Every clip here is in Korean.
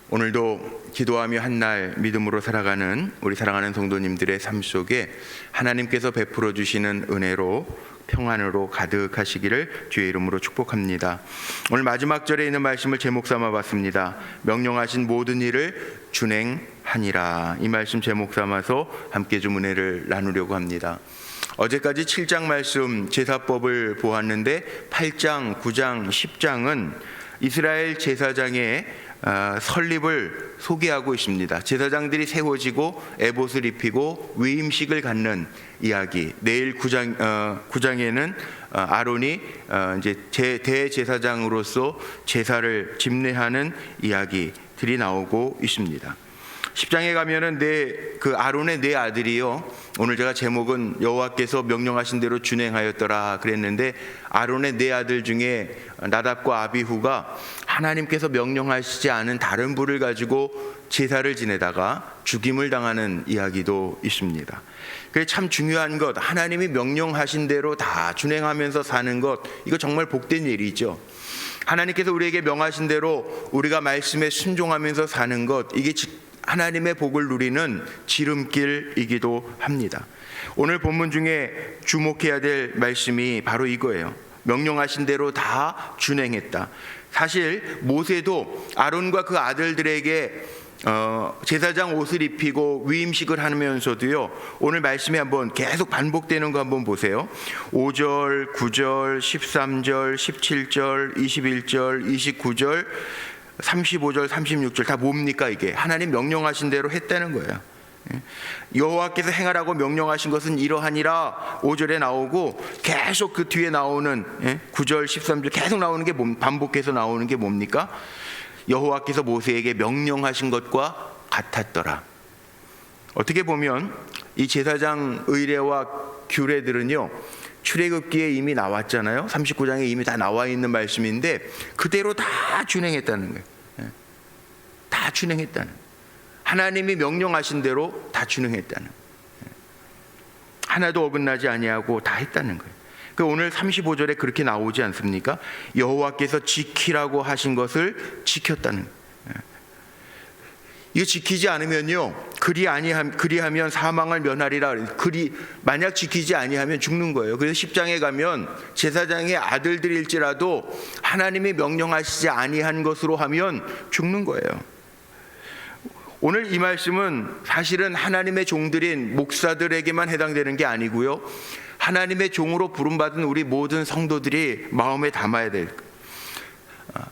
오늘도 기도하며 한날 믿음으로 살아가는 우리 사랑하는 성도님들의 삶 속에 하나님께서 베풀어 주시는 은혜로 평안으로 가득하시기를 주의 이름으로 축복합니다. 오늘 마지막 절에 있는 말씀을 제목 삼아 봤습니다. 명령하신 모든 일을 준행하니라. 이 말씀 제목 삼아서 함께 좀 은혜를 나누려고 합니다. 어제까지 7장 말씀 제사법을 보았는데 8장, 9장, 10장은 이스라엘 제사장의 설립을 소개하고 있습니다. 제사장들이 세워지고 에봇을 입히고 위임식을 갖는 이야기. 내일 9장에는 아론이 이제 대제사장으로서 제사를 집례하는 이야기들이 나오고 있습니다. 10장에 가면은 아론의 네 아들이요. 오늘 제가 제목은 여호와께서 명령하신 대로 준행하였더라 그랬는데, 아론의 네 아들 중에 나답과 아비후가 하나님께서 명령하시지 않은 다른 불을 가지고 제사를 지내다가 죽임을 당하는 이야기도 있습니다. 그게 참 중요한 것, 하나님이 명령하신 대로 다 준행하면서 사는 것, 이거 정말 복된 일이죠. 하나님께서 우리에게 명하신 대로 우리가 말씀에 순종하면서 사는 것, 이게 하나님의 복을 누리는 지름길이기도 합니다. 오늘 본문 중에 주목해야 될 말씀이 바로 이거예요. 명령하신 대로 다 준행했다. 사실 모세도 아론과 그 아들들에게 제사장 옷을 입히고 위임식을 하면서도요, 오늘 말씀이 한번 계속 반복되는 거 한번 보세요. 5절, 9절, 13절, 17절, 21절, 29절, 35절, 36절 다 뭡니까? 이게 하나님 명령하신 대로 했다는 거예요. 여호와께서 행하라고 명령하신 것은 이러하니라 5절에 나오고, 계속 그 뒤에 나오는 9절, 13절 계속 나오는 게 반복해서 나오는 게 뭡니까? 여호와께서 모세에게 명령하신 것과 같았더라. 어떻게 보면 이 제사장 의례와 규례들은요, 출애굽기에 이미 나왔잖아요. 39장에 이미 다 나와 있는 말씀인데 그대로 다 준행했다는 거예요. 다 준행했다는 거예요. 하나님이 명령하신 대로 다 준행했다는 거예요. 하나도 어긋나지 아니하고 다 했다는 거예요. 오늘 35절에 그렇게 나오지 않습니까? 여호와께서 지키라고 하신 것을 지켰다는 거예요. 이거 지키지 않으면요, 그리하면 사망을 면하리라. 만약 지키지 아니하면 죽는 거예요. 그래서 10장에 가면 제사장의 아들들일지라도 하나님이 명령하시지 아니한 것으로 하면 죽는 거예요. 오늘 이 말씀은 사실은 하나님의 종들인 목사들에게만 해당되는 게 아니고요, 하나님의 종으로 부름받은 우리 모든 성도들이 마음에 담아야 될 거예요.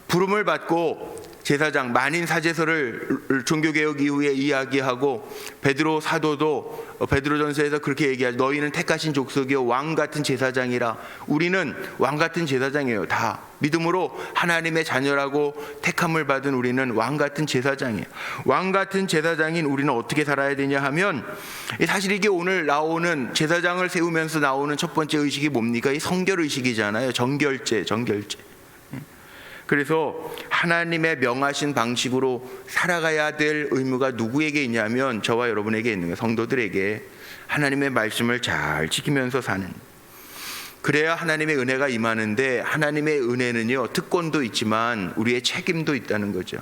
부름을 받고 제사장 만인 사제서를 종교개혁 이후에 이야기하고, 베드로 사도도 베드로전서에서 그렇게 얘기하죠. 너희는 택하신 족속이요 왕 같은 제사장이라. 우리는 왕 같은 제사장이에요. 다 믿음으로 하나님의 자녀라고 택함을 받은 우리는 왕 같은 제사장이에요. 왕 같은 제사장인 우리는 어떻게 살아야 되냐 하면, 사실 이게 오늘 나오는 제사장을 세우면서 나오는 첫 번째 의식이 뭡니까? 이 성결 의식이잖아요. 정결제. 그래서 하나님의 명하신 방식으로 살아가야 될 의무가 누구에게 있냐면 저와 여러분에게 있는 거예요. 성도들에게 하나님의 말씀을 잘 지키면서 사는. 그래야 하나님의 은혜가 임하는데, 하나님의 은혜는요, 특권도 있지만 우리의 책임도 있다는 거죠.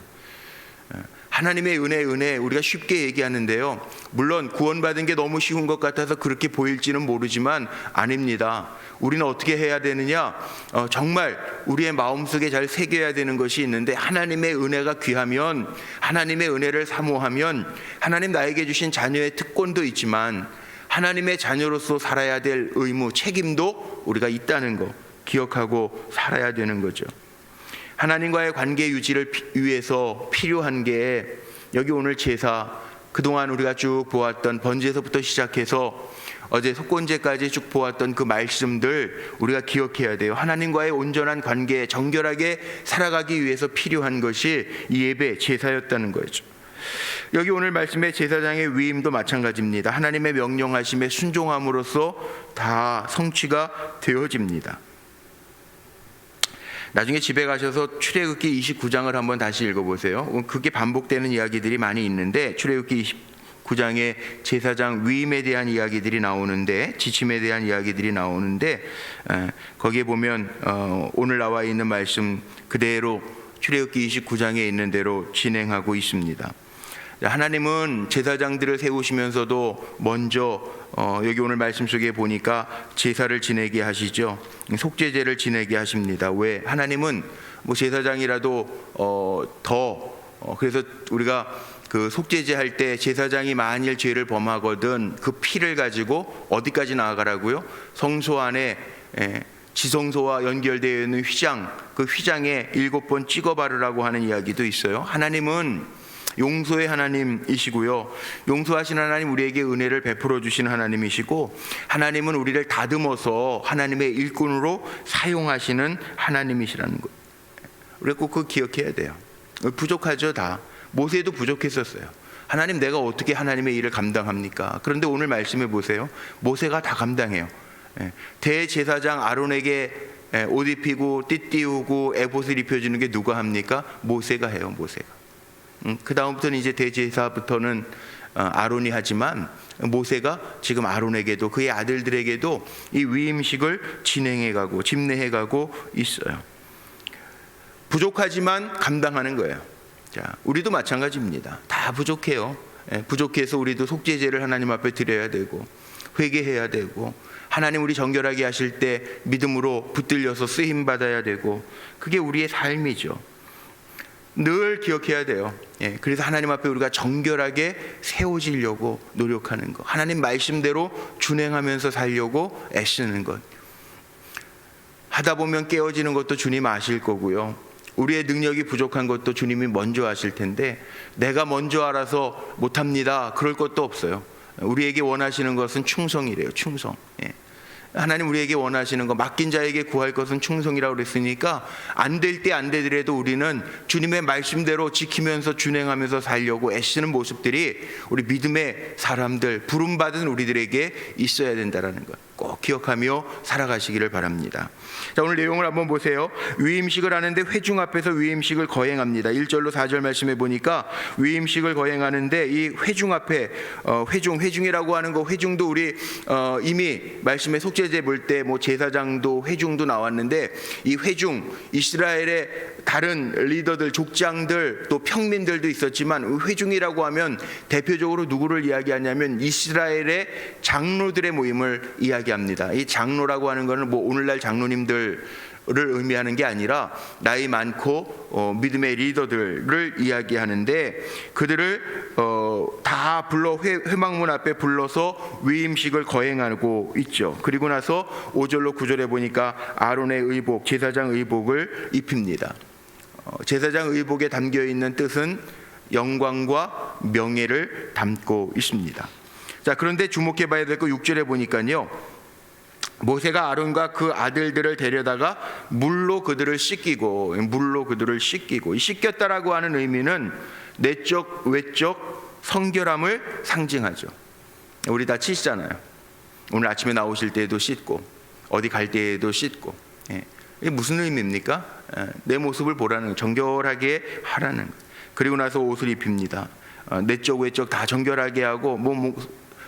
하나님의 은혜 우리가 쉽게 얘기하는데요, 물론 구원받은 게 너무 쉬운 것 같아서 그렇게 보일지는 모르지만 아닙니다. 우리는 어떻게 해야 되느냐, 정말 우리의 마음속에 잘 새겨야 되는 것이 있는데, 하나님의 은혜가 귀하면, 하나님의 은혜를 사모하면 하나님 나에게 주신 자녀의 특권도 있지만 하나님의 자녀로서 살아야 될 의무, 책임도 우리가 있다는 거 기억하고 살아야 되는 거죠. 하나님과의 관계 유지를 위해서 필요한 게, 여기 오늘 제사, 그동안 우리가 쭉 보았던 번제에서부터 시작해서 어제 속건제까지 쭉 보았던 그 말씀들 우리가 기억해야 돼요. 하나님과의 온전한 관계, 정결하게 살아가기 위해서 필요한 것이 이 예배, 제사였다는 거죠. 여기 오늘 말씀의 제사장의 위임도 마찬가지입니다. 하나님의 명령하심에 순종함으로써 다 성취가 되어집니다. 나중에 집에 가셔서 출애굽기 29장을 한번 다시 읽어보세요. 그게 반복되는 이야기들이 많이 있는데, 출애굽기 29장에 제사장 위임에 대한 이야기들이 나오는데, 지침에 대한 이야기들이 나오는데, 거기에 보면 오늘 나와 있는 말씀 그대로 출애굽기 29장에 있는 대로 진행하고 있습니다. 하나님은 제사장들을 세우시면서도 먼저 여기 오늘 말씀 속에 보니까 제사를 지내게 하시죠. 속죄제를 지내게 하십니다. 왜? 하나님은 뭐 제사장이라도 그래서 우리가 그 속죄제 할 때 제사장이 만일 죄를 범하거든 그 피를 가지고 어디까지 나아가라고요? 성소 안에 지성소와 연결되어 있는 휘장, 그 휘장에 7번 찍어 바르라고 하는 이야기도 있어요. 하나님은 용서의 하나님이시고요, 용서하신 하나님, 우리에게 은혜를 베풀어 주신 하나님이시고, 하나님은 우리를 다듬어서 하나님의 일꾼으로 사용하시는 하나님이시라는 것, 우리가 꼭 그거 기억해야 돼요. 부족하죠. 다 모세도 부족했었어요. 하나님, 내가 어떻게 하나님의 일을 감당합니까? 그런데 오늘 말씀해 보세요. 모세가 다 감당해요. 대제사장 아론에게 옷 입히고 띠 띄우고 에봇을 입혀주는 게 누가 합니까? 모세가 해요. 모세가. 그 다음부터는 이제 대제사부터는 아론이 하지만 모세가 지금 아론에게도 그의 아들들에게도 이 위임식을 진행해가고 집례해가고 있어요. 부족하지만 감당하는 거예요. 자, 우리도 마찬가지입니다. 다 부족해요. 부족해서 우리도 속죄제를 하나님 앞에 드려야 되고 회개해야 되고, 하나님 우리 정결하게 하실 때 믿음으로 붙들려서 쓰임 받아야 되고, 그게 우리의 삶이죠. 늘 기억해야 돼요. 그래서 하나님 앞에 우리가 정결하게 세워지려고 노력하는 것, 하나님 말씀대로 준행하면서 살려고 애쓰는 것. 하다 보면 깨어지는 것도 주님 아실 거고요, 우리의 능력이 부족한 것도 주님이 먼저 아실 텐데, 내가 먼저 알아서 못합니다 그럴 것도 없어요. 우리에게 원하시는 것은 충성이래요. 충성. 하나님 우리에게 원하시는 거, 맡긴 자에게 구할 것은 충성이라고 그랬으니까 안 될 때 안 되더라도 우리는 주님의 말씀대로 지키면서 준행하면서 살려고 애쓰는 모습들이 우리 믿음의 사람들, 부름받은 우리들에게 있어야 된다는 것 꼭 기억하며 살아가시기를 바랍니다. 자, 오늘 내용을 한번 보세요. 위임식을 하는데 회중 앞에서 위임식을 거행합니다. 1절로 4절 말씀해 보니까 위임식을 거행하는데 이 회중 앞에 회중이라고 하는 거, 회중도 우리 이미 말씀에 속죄제 볼 때 뭐 제사장도 회중도 나왔는데, 이 회중, 이스라엘의 다른 리더들, 족장들, 또 평민들도 있었지만 회중이라고 하면 대표적으로 누구를 이야기하냐면 이스라엘의 장로들의 모임을 이야기합니다. 이 장로라고 하는 것은 뭐 오늘날 장로님들을 의미하는 게 아니라 나이 많고 믿음의 리더들을 이야기하는데, 그들을 다 불러 회막문 앞에 불러서 위임식을 거행하고 있죠. 그리고 나서 5절로 9절에 보니까 아론의 의복, 제사장 의복을 입힙니다. 제사장 의복에 담겨 있는 뜻은 영광과 명예를 담고 있습니다. 자, 그런데 주목해 봐야 될 거 6절에 보니까요, 모세가 아론과 그 아들들을 데려다가 물로 그들을 씻기고, 이 씻겼다라고 하는 의미는 내적 외적 성결함을 상징하죠. 우리 다 씻잖아요. 오늘 아침에 나오실 때에도 씻고 어디 갈 때에도 씻고. 이게 무슨 의미입니까? 내 모습을 보라는, 정결하게 하라는. 그리고 나서 옷을 입힙니다. 내적 외적 다 정결하게 하고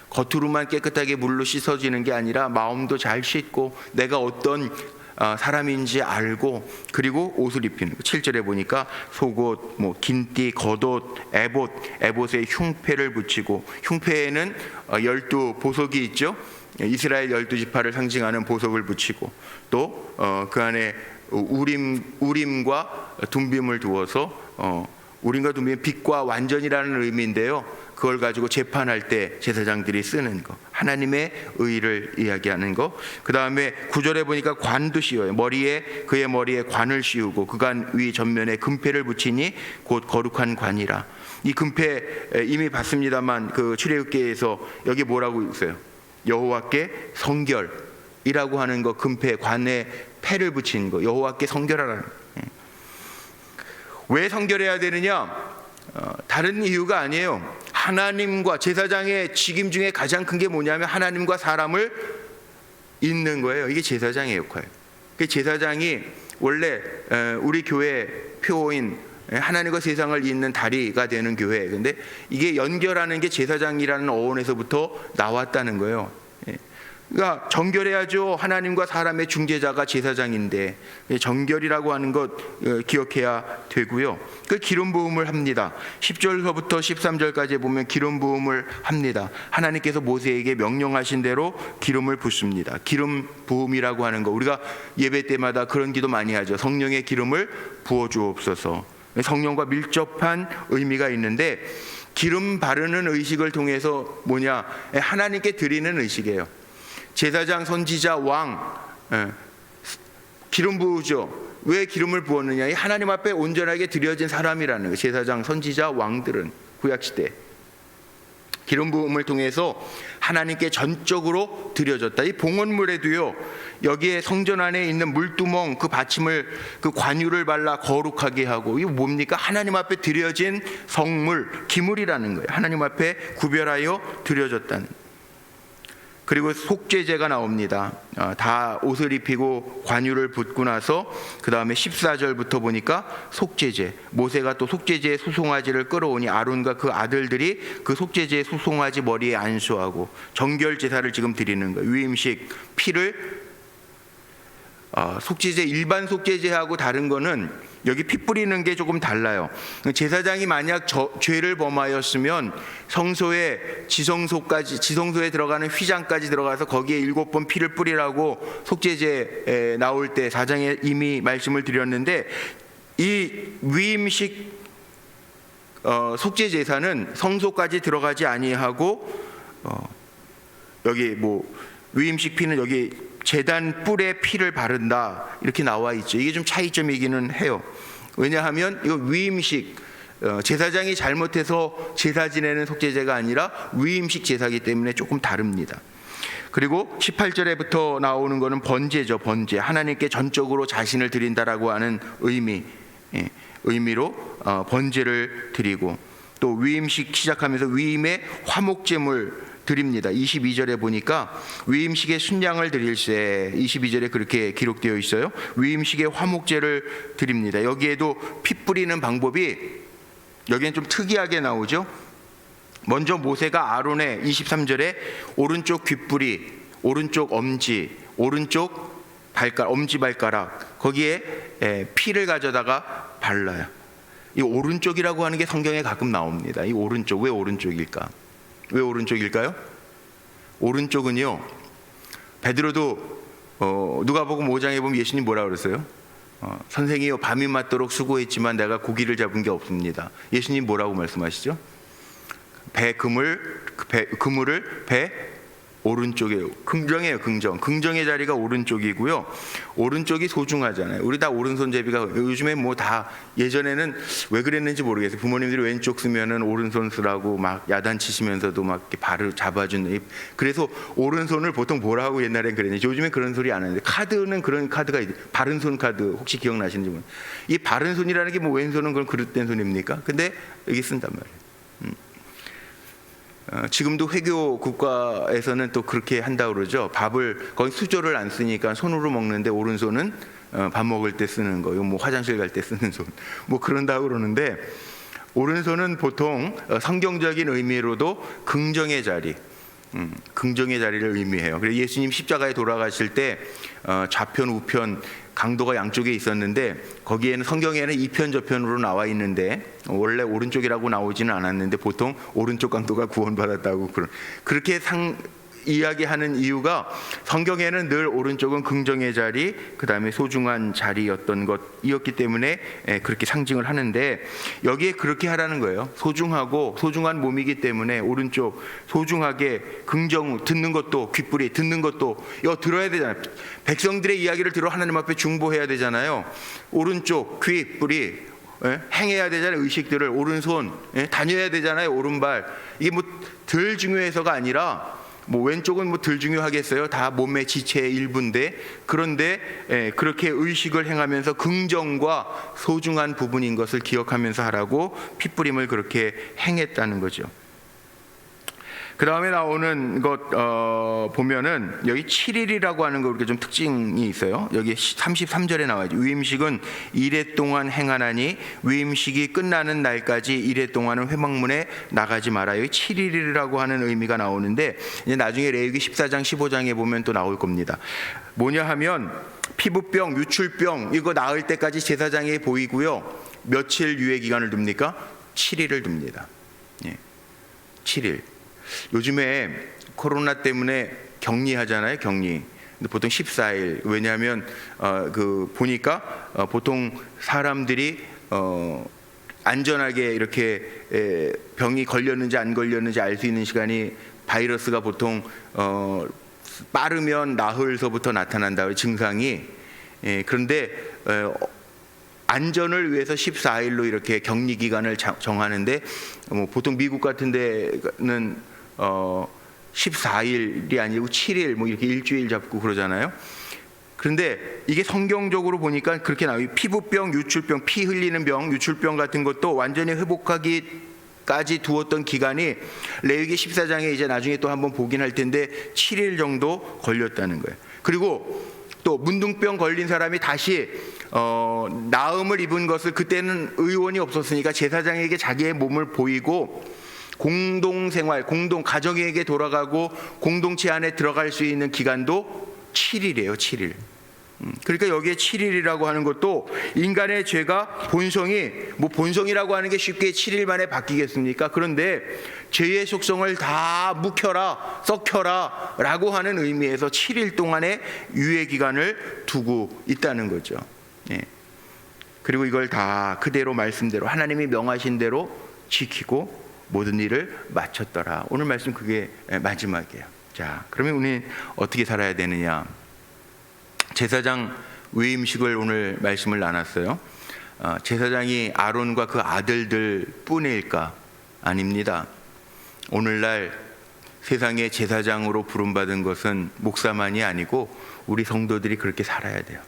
겉으로만 깨끗하게 물로 씻어지는 게 아니라 마음도 잘 씻고 내가 어떤 사람인지 알고, 그리고 옷을 입히는 거. 7절에 보니까 속옷, 긴띠, 겉옷, 에봇에 흉패를 붙이고, 흉패에는 12 보석이 있죠. 이스라엘 12지파를 상징하는 보석을 붙이고, 또 그 안에 우림과 둠빔을 두어서, 우림과 둠빔은 빛과 완전이라는 의미인데요, 그걸 가지고 재판할 때 제사장들이 쓰는 거, 하나님의 의를 이야기하는 거. 그 다음에 9절에 보니까 관도 씌워요. 그의 머리에 관을 씌우고 그 관 위 전면에 금패를 붙이니 곧 거룩한 관이라. 이 금패 이미 봤습니다만 그 출애굽기에서 여기 뭐라고 있어요? 여호와께 성결이라고 하는 거, 금패 관에 패를 붙인 거, 여호와께 성결하라는 거. 왜 성결해야 되느냐? 다른 이유가 아니에요. 하나님과, 제사장의 직임 중에 가장 큰 게 뭐냐면 하나님과 사람을 잇는 거예요. 이게 제사장의 역할이에요. 제사장이 원래 우리 교회 표어인 하나님과 세상을 잇는 다리가 되는 교회. 근데 이게 연결하는 게 제사장이라는 어원에서부터 나왔다는 거예요. 그러니까 정결해야죠. 하나님과 사람의 중재자가 제사장인데 정결이라고 하는 것 기억해야 되고요. 그 기름 부음을 합니다. 10절서부터 13절까지 보면 기름 부음을 합니다. 하나님께서 모세에게 명령하신 대로 기름을 붓습니다. 기름 부음이라고 하는 거, 우리가 예배 때마다 그런 기도 많이 하죠. 성령의 기름을 부어 주옵소서. 성령과 밀접한 의미가 있는데, 기름 바르는 의식을 통해서 뭐냐, 하나님께 드리는 의식이에요. 제사장, 선지자, 왕, 기름 부으죠. 왜 기름을 부었느냐? 하나님 앞에 온전하게 드려진 사람이라는 거예요. 제사장, 선지자, 왕들은 구약시대 기름 부음을 통해서 하나님께 전적으로 드려졌다. 이 봉헌물에도요, 여기에 성전 안에 있는 물두멍, 그 받침을, 그 관유를 발라 거룩하게 하고, 이거 뭡니까? 하나님 앞에 드려진 성물, 기물이라는 거예요. 하나님 앞에 구별하여 드려졌다는. 그리고 속죄제가 나옵니다. 다 옷을 입히고 관유를 붓고 나서 그 다음에 14절부터 보니까 속죄제, 모세가 또 속죄제의 수송아지를 끌어오니 아론과 그 아들들이 그 속죄제의 수송아지 머리에 안수하고 정결 제사를 지금 드리는 거예요. 위임식 피를 속죄제, 일반 속죄제하고 다른 거는 여기 피 뿌리는 게 조금 달라요. 제사장이 만약 죄를 범하였으면 성소에 지성소에 들어가는 휘장까지 들어가서 거기에 7번 피를 뿌리라고 속죄제에 나올 때 4장에 이미 말씀을 드렸는데, 이 위임식 속죄 제사는 성소까지 들어가지 아니하고 여기 뭐 위임식 피는 여기 제단 뿔에 피를 바른다 이렇게 나와 있죠. 이게 좀 차이점이기는 해요. 왜냐하면 이거 위임식, 제사장이 잘못해서 제사 지내는 속죄제가 아니라 위임식 제사이기 때문에 조금 다릅니다. 그리고 18절에부터 나오는 것은 번제죠. 번제, 하나님께 전적으로 자신을 드린다라고 하는 의미로 번제를 드리고, 또 위임식 시작하면서 위임의 화목제물 드립니다. 22절에 보니까 위임식의 순양을 드릴세, 22절에 그렇게 기록되어 있어요. 위임식의 화목제를 드립니다. 여기에도 피 뿌리는 방법이 여기는 좀 특이하게 나오죠. 먼저 모세가 아론의 23절에 오른쪽 귓뿌리, 오른쪽 엄지, 오른쪽 발가락, 엄지발가락 거기에 피를 가져다가 발라요. 이 오른쪽이라고 하는 게 성경에 가끔 나옵니다. 이 오른쪽, 왜 오른쪽일까? 왜 오른쪽일까요? 오른쪽은요, 베드로도 누가복음 5장에 보면 예수님 뭐라 그랬어요? 선생이요, 밤이 맞도록 수고했지만 내가 고기를 잡은 게 없습니다. 예수님 뭐라고 말씀하시죠? 그물을 배 오른쪽이에요. 긍정이에요. 긍정의 자리가 오른쪽이고요. 오른쪽이 소중하잖아요. 우리 다 오른손잡이가, 요즘에 뭐 다, 예전에는 왜 그랬는지 모르겠어요. 부모님들이 왼쪽 쓰면은 오른손 쓰라고 막 야단치시면서도 막 이렇게 발을 잡아주는. 그래서 오른손을 보통 뭐라고 옛날엔 그랬는지, 요즘엔 그런 소리 안 하는데, 카드는 그런 카드가 있어요. 바른손 카드 혹시 기억나시는지 모르겠어요. 이 바른손이라는 게 뭐 왼손은 그런 그릇된 손입니까? 근데 여기 쓴단 말이에요. 지금도 회교 국가에서는 또 그렇게 한다고 그러죠. 밥을 거의 수저를 안 쓰니까 손으로 먹는데 오른손은 밥 먹을 때 쓰는 거, 뭐 화장실 갈 때 쓰는 손, 뭐 그런다고 그러는데, 오른손은 보통 성경적인 의미로도 긍정의 자리, 긍정의 자리를 의미해요. 그래서 예수님 십자가에 돌아가실 때 좌편 우편 강도가 양쪽에 있었는데, 거기에는 성경에는 이편 저편으로 나와 있는데 원래 오른쪽이라고 나오지는 않았는데 보통 오른쪽 강도가 구원받았다고 그렇게 이야기하는 이유가, 성경에는 늘 오른쪽은 긍정의 자리, 그 다음에 소중한 자리였던 것이었기 때문에 그렇게 상징을 하는데, 여기에 그렇게 하라는 거예요. 소중하고 소중한 몸이기 때문에 오른쪽 소중하게, 긍정, 듣는 것도, 귓뿌리 듣는 것도 이거 들어야 되잖아요. 백성들의 이야기를 들어 하나님 앞에 중보해야 되잖아요. 오른쪽 귓뿌리 행해야 되잖아요. 의식들을 오른손 다녀야 되잖아요. 오른발. 이게 뭐 덜 중요해서가 아니라, 뭐 왼쪽은 뭐 덜 중요하겠어요? 다 몸의 지체의 일부인데, 그런데 그렇게 의식을 행하면서 긍정과 소중한 부분인 것을 기억하면서 하라고 핏부림을 그렇게 행했다는 거죠. 그 다음에 나오는 것 보면은 여기 7일이라고 하는 거 이렇게 좀 특징이 있어요. 여기 33절에 나와야죠. 위임식은 이래 동안 행하나니 위임식이 끝나는 날까지 이래 동안은 회막문에 나가지 말아요. 7일이라고 하는 의미가 나오는데 이제 나중에 레위기 14장 15장에 보면 또 나올 겁니다. 뭐냐 하면 피부병, 유출병 이거 나을 때까지 제사장이 보이고요. 며칠 유예 기간을 둡니까? 7일을 둡니다. 예. 7일. 요즘에 코로나 때문에 격리하잖아요, 격리. 근데 보통 14일. 왜냐하면 보니까 보통 사람들이 안전하게 이렇게 병이 걸렸는지 안 걸렸는지 알 수 있는 시간이 바이러스가 보통 빠르면 나흘서부터 나타난다 증상이. 그런데 안전을 위해서 14일로 이렇게 격리 기간을 정하는데 보통 미국 같은 데는 14일이 아니고 7일 뭐 이렇게 일주일 잡고 그러잖아요. 그런데 이게 성경적으로 보니까 그렇게 나와요. 피부병, 유출병, 피 흘리는 병, 유출병 같은 것도 완전히 회복하기까지 두었던 기간이 레위기 14장에 이제 나중에 또 한번 보긴 할 텐데 7일 정도 걸렸다는 거예요. 그리고 또 문둥병 걸린 사람이 다시 나음을 입은 것을 그때는 의원이 없었으니까 제사장에게 자기의 몸을 보이고 공동생활, 가정에게 돌아가고 공동체 안에 들어갈 수 있는 기간도 7일이에요. 7일. 그러니까 여기에 7일이라고 하는 것도 인간의 죄가 본성이라고 하는 게 쉽게 7일 만에 바뀌겠습니까? 그런데 죄의 속성을 다 묵혀라, 썩혀라 라고 하는 의미에서 7일 동안의 유예 기간을 두고 있다는 거죠. 예. 그리고 이걸 다 그대로 말씀대로 하나님이 명하신 대로 지키고 모든 일을 마쳤더라. 오늘 말씀 그게 마지막이에요. 자, 그러면 우리는 어떻게 살아야 되느냐? 제사장 위임식을 오늘 말씀을 나눴어요. 제사장이 아론과 그 아들들 뿐일까? 아닙니다. 오늘날 세상의 제사장으로 부름받은 것은 목사만이 아니고 우리 성도들이 그렇게 살아야 돼요.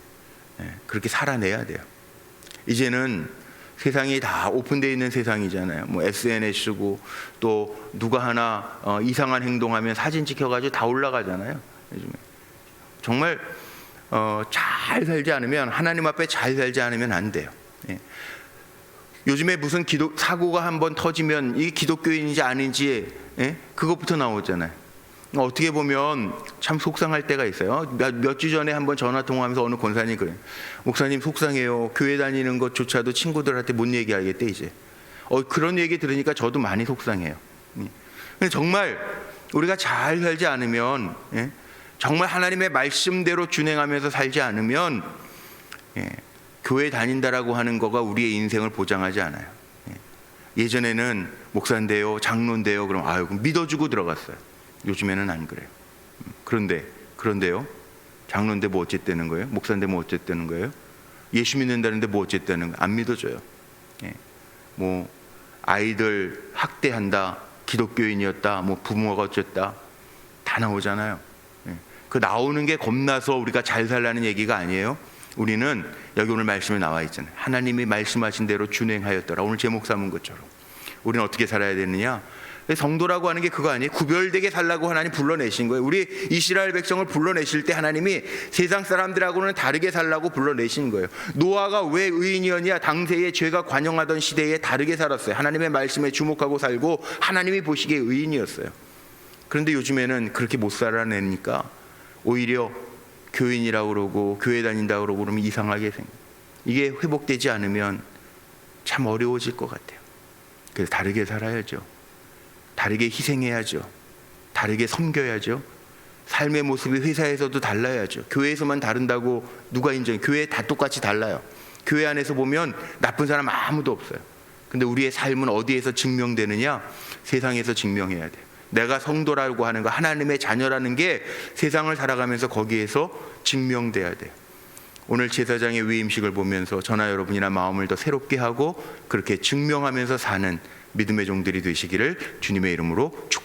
그렇게 살아내야 돼요. 이제는 세상이 다 오픈되어 있는 세상이잖아요. 뭐 SNS고 또 누가 하나 이상한 행동하면 사진 찍혀가지고 다 올라가잖아요. 요즘에 정말 잘 살지 않으면 하나님 앞에 잘 살지 않으면 안 돼요. 예. 요즘에 무슨 사고가 한번 터지면 이게 기독교인인지 아닌지 그것부터 나오잖아요. 어떻게 보면 참 속상할 때가 있어요. 몇 주 전에 한번 전화 통화하면서 어느 권사님이 그래요. 목사님 속상해요. 교회 다니는 것조차도 친구들한테 못 얘기하겠대 이제. 그런 얘기 들으니까 저도 많이 속상해요. 근데 정말 우리가 잘 살지 않으면 정말 하나님의 말씀대로 준행하면서 살지 않으면 교회 다닌다라고 하는 거가 우리의 인생을 보장하지 않아요. 예전에는 목사인데요, 장로인데요, 그럼 그럼 믿어주고 들어갔어요. 요즘에는 안 그래요. 그런데요, 장로인데 뭐 어쨌다는 거예요? 목사인데 뭐 어쨌다는 거예요? 예수 믿는다는데 뭐 어쨌다는 거예요? 안 믿어줘요. 뭐 아이들 학대한다, 기독교인이었다, 뭐 부모가 어쨌다 다 나오잖아요. 그 나오는 게 겁나서 우리가 잘 살라는 얘기가 아니에요. 우리는 여기 오늘 말씀에 나와 있잖아요. 하나님이 말씀하신 대로 준행하였더라. 오늘 제목 삼은 것처럼 우리는 어떻게 살아야 되느냐? 성도라고 하는 게 그거 아니에요? 구별되게 살라고 하나님 불러내신 거예요. 우리 이스라엘 백성을 불러내실 때 하나님이 세상 사람들하고는 다르게 살라고 불러내신 거예요. 노아가 왜 의인이었냐? 당시에 죄가 관영하던 시대에 다르게 살았어요. 하나님의 말씀에 주목하고 살고 하나님이 보시기에 의인이었어요. 그런데 요즘에는 그렇게 못 살아내니까 오히려 교인이라고 그러고 교회 다닌다고 그러고 그러면 이상하게 생겨요. 이게 회복되지 않으면 참 어려워질 것 같아요. 그래서 다르게 살아야죠. 다르게 희생해야죠. 다르게 섬겨야죠. 삶의 모습이 회사에서도 달라야죠. 교회에서만 다른다고 누가 인정해? 교회 다 똑같이 달라요. 교회 안에서 보면 나쁜 사람 아무도 없어요. 근데 우리의 삶은 어디에서 증명되느냐? 세상에서 증명해야 돼요. 내가 성도라고 하는 거, 하나님의 자녀라는 게 세상을 살아가면서 거기에서 증명돼야 돼요. 오늘 제사장의 위임식을 보면서 저나 여러분이나 마음을 더 새롭게 하고 그렇게 증명하면서 사는 믿음의 종들이 되시기를 주님의 이름으로 축복합니다.